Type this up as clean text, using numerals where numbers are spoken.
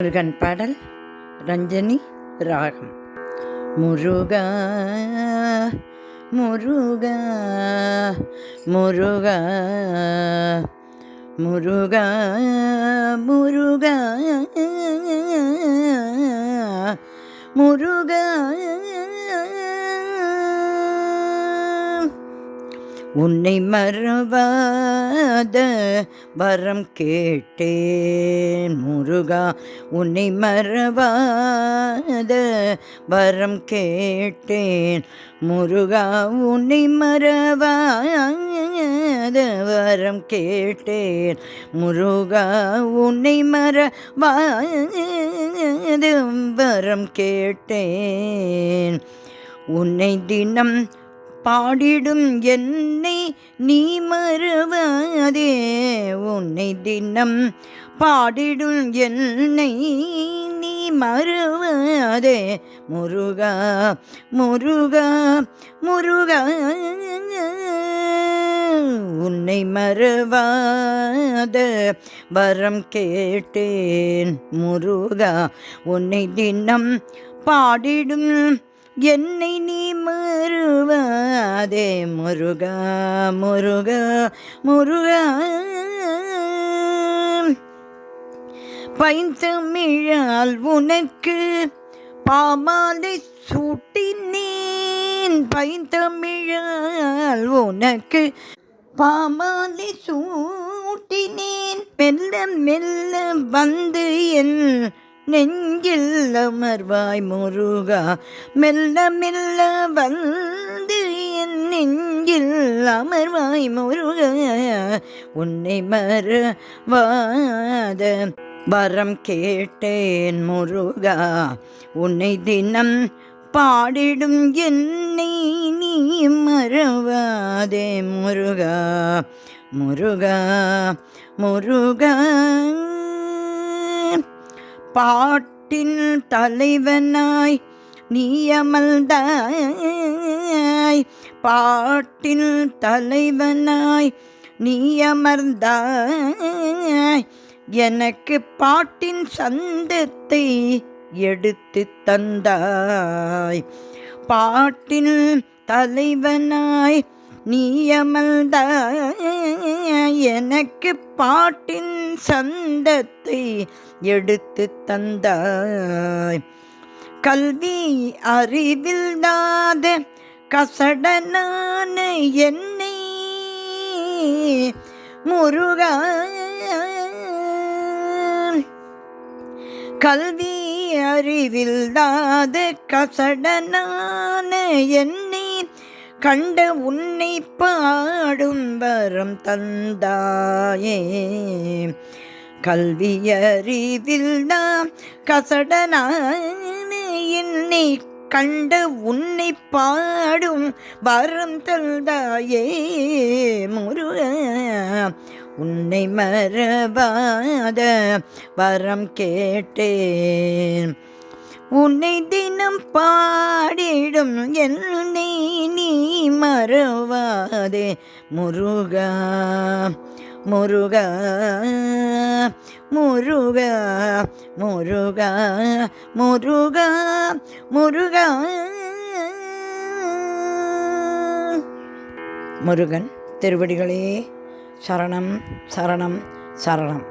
முருகன் பாடல் ரஞ்சனி ராகம். முருகா முருகா முருகா முருகா முருகா முருகா உன்னை மறவாத வரம் கேட்டேன் முருகா, உன்னை மறவாத வரம் கேட்டேன் முருகா, உன்னை மறவாத வரம் கேட்டேன் முருகா, உன்னை மறவாத வரம் கேட்டேன். உன்னை தினம் பாடிடும் என்னை நீ மறவாதே, உன்னை தினம் பாடிடும் என்னை நீ மறவாதே முருகா முருகா முருகா. உன்னை மறவாத வரம் கேட்டேன் முருகா, உன்னை தினம் பாடிடும் என்னை நீ மறவாதே முருகா முருகா முருகா. பைந்தமிழால் உனக்கு பாமாலை சூட்டினேன், பைந்தமிழால் உனக்கு பாமாலை சூட்டினேன். மெல்ல மெல்ல வந்து என் நெஞ்சில் அமர்வாய் முருகா, மெல்ல மெல்ல வந்து என் நெஞ்சில் அமர்வாய் முருகா. உன்னை மறவாத வரம் கேட்டேன் முருகா, உன்னை தினம் பாடிடும் என்னை நீ மறவாதே முருகா முருகா முருகா. பாட்டின் தலைவனாய் நீ அமர்ந்தாய், பாட்டின் தலைவனாய் நீ அமர்ந்தாய், எனக்கு பாட்டின் சந்தத்தை எடுத்து தந்தாய். பாட்டின் தலைவனாய் நீ அமர்ந்தாய், எனக்கு பாட்டின் சந்தத்தை எடுத்து தந்தாய். கல்வி அறிவில்லாத கசடனான என்னை முருகா, கல்வி அறிவில்லாத கசடனான என்னை கண்ட உன்னை பாடும் வரம் தந்தாயே. கல்வியறிவில்லா கசடனான என்னை கண்ட உன்னை பாடும் வரம் தந்தாயே முருகா. உன்னை மறவாத வரம் கேட்டேன், உன்னை தினம் பாடிடும் என்னை நீ மறவாதே முருகா முருகா முருகா முருகா முருகா முருகா. முருகன் திருவடிகளே சரணம் சரணம் சரணம்.